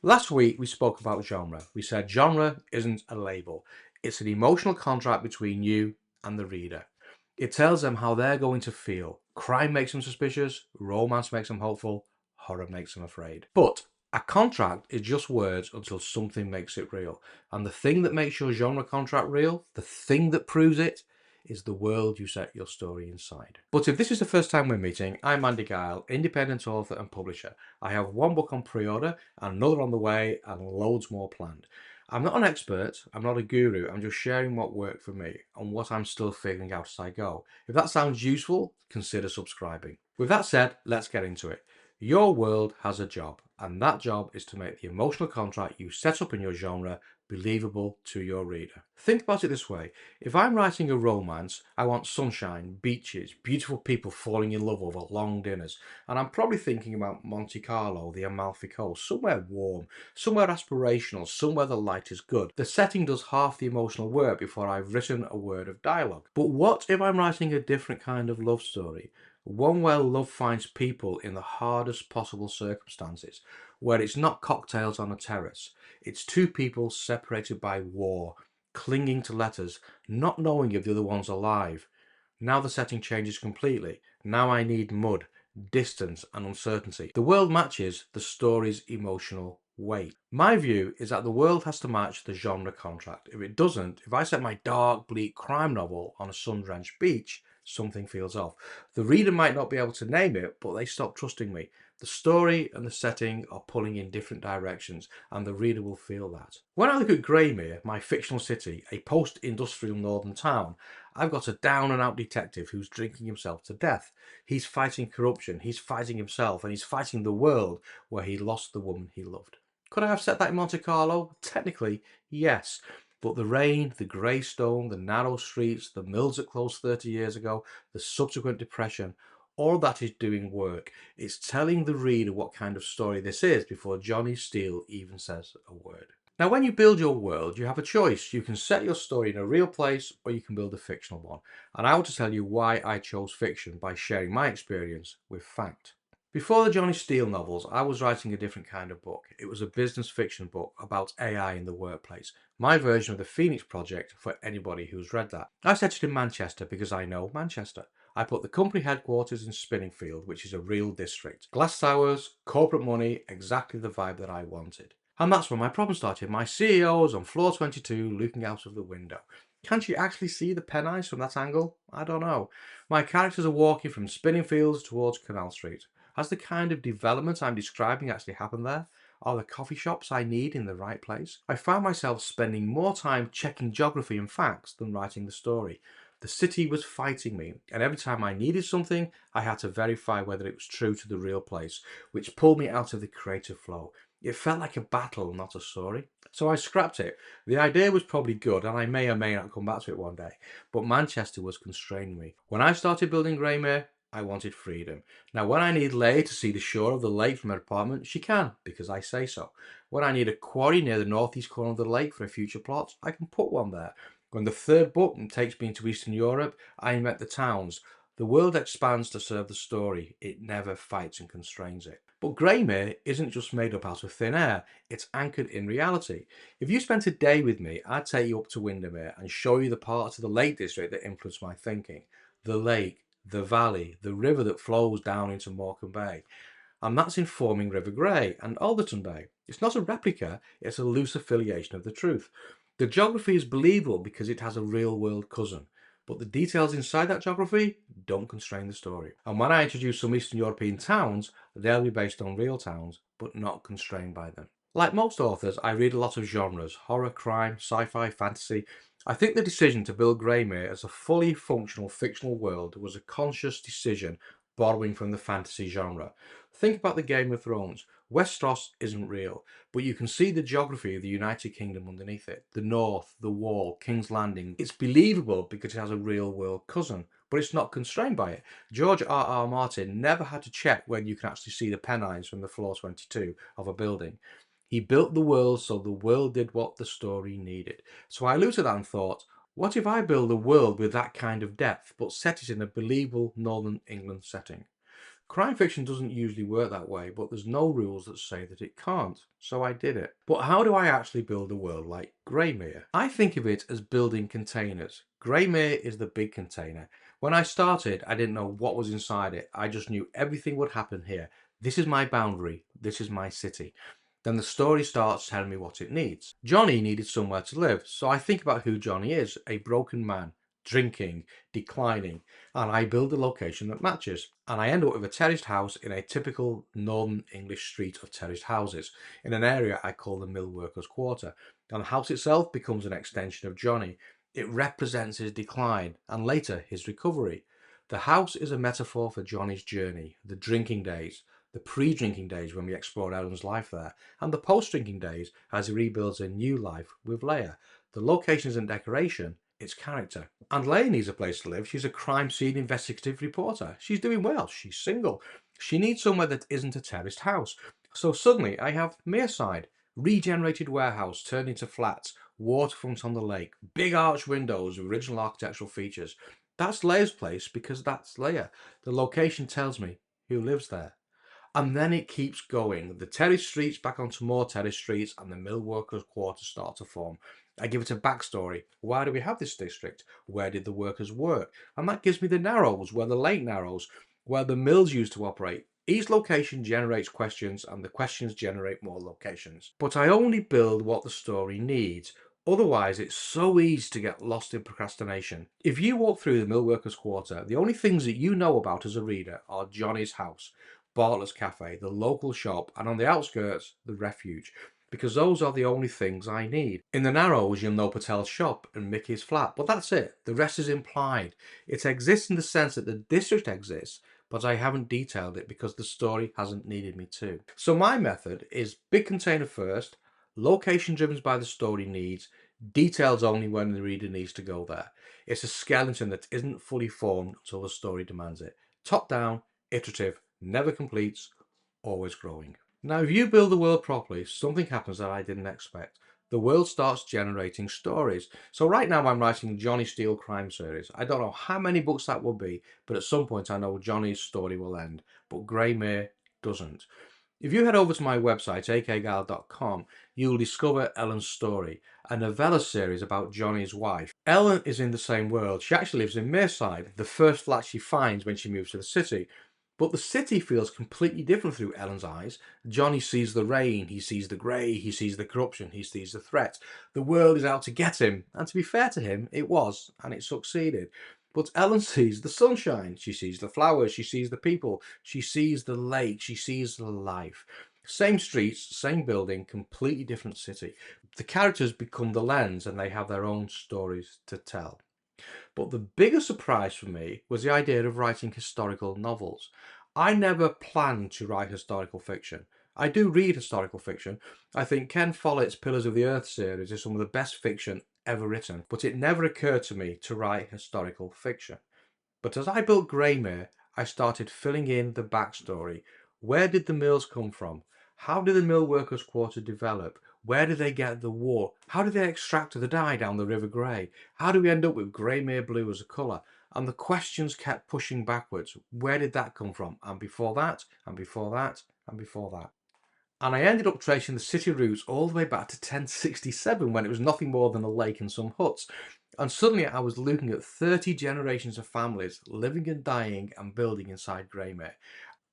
Last week we spoke about genre. We said genre isn't a label. It's an emotional contract between you and the reader. It tells them how they're going to feel. Crime makes them suspicious, romance makes them hopeful, horror makes them afraid. But a contract is just words until something makes it real. And the thing that makes your genre contract real, the thing that proves it, is the world you set your story inside. But if this is the first time we're meeting, I'm Andy Guile, independent author and publisher. I have one book on pre-order, another on the way, and loads more planned. I'm not an expert, I'm not a guru, I'm just sharing what worked for me and what I'm still figuring out as I go. If that sounds useful, consider subscribing. With that said, let's get into it. Your world has a job, and that job is to make the emotional contract you set up in your genre believable to your reader. Think about it this way. If I'm writing a romance, I want sunshine, beaches, beautiful people falling in love over long dinners, and I'm probably thinking about Monte Carlo, the Amalfi Coast, somewhere warm, somewhere aspirational, somewhere the light is good. The setting does half the emotional work before I've written a word of dialogue. But what if I'm writing a different kind of love story? One where love finds people in the hardest possible circumstances, where it's not cocktails on a terrace. It's two people separated by war, clinging to letters, not knowing if the other one's alive. Now the setting changes completely. Now I need mud, distance, and uncertainty. The world matches the story's emotional weight. My view is that the world has to match the genre contract. If it doesn't, if I set my dark, bleak crime novel on a sun-drenched beach, something feels off. The reader might not be able to name it, but they stop trusting me. The story and the setting are pulling in different directions, and the reader will feel that. When I look at Greymere, my fictional city, a post-industrial northern town, I've got a down-and-out detective who's drinking himself to death. He's fighting corruption, he's fighting himself, and he's fighting the world where he lost the woman he loved. Could I have set that in Monte Carlo? Technically, yes. But the rain, the grey stone, the narrow streets, the mills that closed 30 years ago, the subsequent depression, all that is doing work. It's telling the reader what kind of story this is before Johnny Steele even says a word. Now, when you build your world, you have a choice. You can set your story in a real place or you can build a fictional one. And I want to tell you why I chose fiction by sharing my experience with fact. Before the Johnny Steele novels, I was writing a different kind of book. It was a business fiction book about AI in the workplace. My version of the Phoenix Project for anybody who's read that. I set it in Manchester because I know Manchester. I put the company headquarters in Spinningfield, which is a real district. Glass towers, corporate money, exactly the vibe that I wanted. And that's where my problem started. My CEO was on floor 22 looking out of the window. Can't you actually see the pen eyes from that angle? I don't know. My characters are walking from Spinningfields towards Canal Street. Has the kind of development I'm describing actually happened there? Are the coffee shops I need in the right place? I found myself spending more time checking geography and facts than writing the story. The city was fighting me, and every time I needed something, I had to verify whether it was true to the real place, which pulled me out of the creative flow. It felt like a battle, not a story. So I scrapped it. The idea was probably good, and I may or may not come back to it one day, but Manchester was constraining me. When I started building Greymere, I wanted freedom. Now, when I need Leigh to see the shore of the lake from her apartment, she can, because I say so. When I need a quarry near the northeast corner of the lake for a future plot, I can put one there. When the third book takes me into Eastern Europe, I invent the towns. The world expands to serve the story. It never fights and constrains it. But Greymere isn't just made up out of thin air. It's anchored in reality. If you spent a day with me, I'd take you up to Windermere and show you the parts of the Lake District that influenced my thinking. The lake, the valley, the river that flows down into Morecambe Bay. And that's informing River Grey and Alderton Bay. It's not a replica, it's a loose affiliation of the truth. The geography is believable because it has a real world cousin, but the details inside that geography don't constrain the story. And when I introduce some Eastern European towns, they'll be based on real towns, but not constrained by them. Like most authors, I read a lot of genres: horror, crime, sci-fi, fantasy. I think the decision to build Greymere as a fully functional fictional world was a conscious decision borrowing from the fantasy genre. Think about the Game of Thrones. Westeros isn't real, but you can see the geography of the United Kingdom underneath it. The North, the Wall, King's Landing. It's believable because it has a real world cousin, but it's not constrained by it. George R. Martin never had to check when you can actually see the pennines from the floor 22 of a building. He built the world so the world did what the story needed. So I looked at that and thought, what if I build a world with that kind of depth, but set it in a believable Northern England setting? Crime fiction doesn't usually work that way, but there's no rules that say that it can't, so I did it. But how do I actually build a world like Greymere? I think of it as building containers. Greymere is the big container. When I started, I didn't know what was inside it. I just knew everything would happen here. This is my boundary. This is my city. Then the story starts telling me what it needs. Johnny needed somewhere to live, so I think about who Johnny is, a broken man, drinking, declining, and I build a location that matches. And I end up with a terraced house in a typical northern English street of terraced houses, in an area I call the Mill Workers' Quarter. And the house itself becomes an extension of Johnny. It represents his decline and later his recovery. The house is a metaphor for Johnny's journey, the drinking days, the pre-drinking days when we explored Ellen's life there, and the post-drinking days as he rebuilds a new life with Leia. The location isn't decoration, it's character. And Leia needs a place to live. She's a crime scene investigative reporter. She's doing well. She's single. She needs somewhere that isn't a terraced house. So suddenly I have Mearside, regenerated warehouse turned into flats, waterfront on the lake, big arch windows, original architectural features. That's Leia's place because that's Leia. The location tells me who lives there. And then it keeps going. The terrace streets back onto more terrace streets and the mill workers' quarters start to form. I give it a backstory. Why do we have this district? Where did the workers work? And that gives me the narrows, where the lake narrows, where the mills used to operate. Each location generates questions and the questions generate more locations. But I only build what the story needs. Otherwise, it's so easy to get lost in procrastination. If you walk through the mill workers' quarter, the only things that you know about as a reader are Johnny's house, Bartlett's Cafe, the local shop, and on the outskirts, the refuge, because those are the only things I need. In the Narrows, you'll know Patel's shop and Mickey's flat, but that's it. The rest is implied. It exists in the sense that the district exists, but I haven't detailed it because the story hasn't needed me to. So my method is big container first, location driven by the story needs, details only when the reader needs to go there. It's a skeleton that isn't fully formed until the story demands it. Top down, iterative, never completes, always growing. Now, if you build the world properly, something happens that I didn't expect. The world starts generating stories. So right now I'm writing Johnny Steele crime series. I don't know how many books that will be, but at some point I know Johnny's story will end, but Greymere doesn't. If you head over to my website, akgal.com, you'll discover Ellen's story, a novella series about Johnny's wife. Ellen is in the same world. She actually lives in Mearside, the first flat she finds when she moves to the city. But the city feels completely different through Ellen's eyes. Johnny sees the rain, he sees the grey, he sees the corruption, he sees the threat. The world is out to get him, and to be fair to him, it was, and it succeeded. But Ellen sees the sunshine, she sees the flowers, she sees the people, she sees the lake, she sees the life. Same streets, same building, completely different city. The characters become the lens and they have their own stories to tell. But the bigger surprise for me was the idea of writing historical novels. I never planned to write historical fiction. I do read historical fiction. I think Ken Follett's Pillars of the Earth series is some of the best fiction ever written, but it never occurred to me to write historical fiction. But as I built Greymere, I started filling in the backstory. Where did the mills come from? How did the mill workers' quarter develop? Where did they get the wool? How did they extract the dye down the River Grey? How do we end up with Greymere blue as a colour? And the questions kept pushing backwards. Where did that come from? And before that, and before that, and before that. And I ended up tracing the city roots all the way back to 1067 when it was nothing more than a lake and some huts. And suddenly I was looking at 30 generations of families living and dying and building inside Greymere.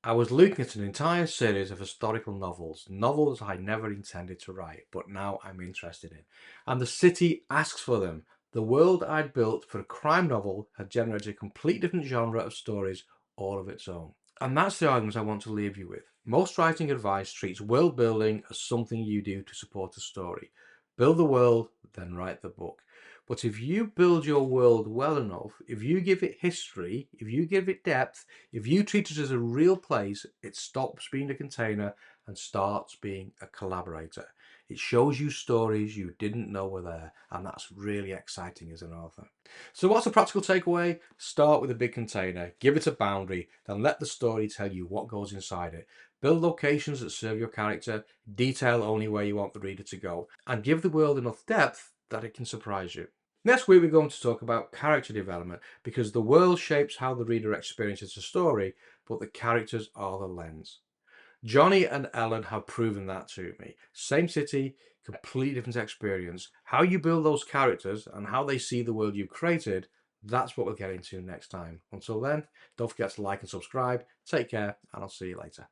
I was looking at an entire series of historical novels, novels I never intended to write, but now I'm interested in. And the city asks for them. The world I'd built for a crime novel had generated a complete different genre of stories all of its own. And that's the argument I want to leave you with. Most writing advice treats world building as something you do to support a story. Build the world, then write the book. But if you build your world well enough, if you give it history, if you give it depth, if you treat it as a real place, it stops being a container and starts being a collaborator. It shows you stories you didn't know were there, and that's really exciting as an author. So what's the practical takeaway? Start with a big container, give it a boundary, then let the story tell you what goes inside it. Build locations that serve your character, detail only where you want the reader to go, and give the world enough depth that it can surprise you. Next week, we're going to talk about character development because the world shapes how the reader experiences the story, but the characters are the lens. Johnny and Ellen have proven that to me. Same city, completely different experience. How you build those characters and how they see the world you've created, that's what we'll get into next time. Until then, don't forget to like and subscribe. Take care, and I'll see you later.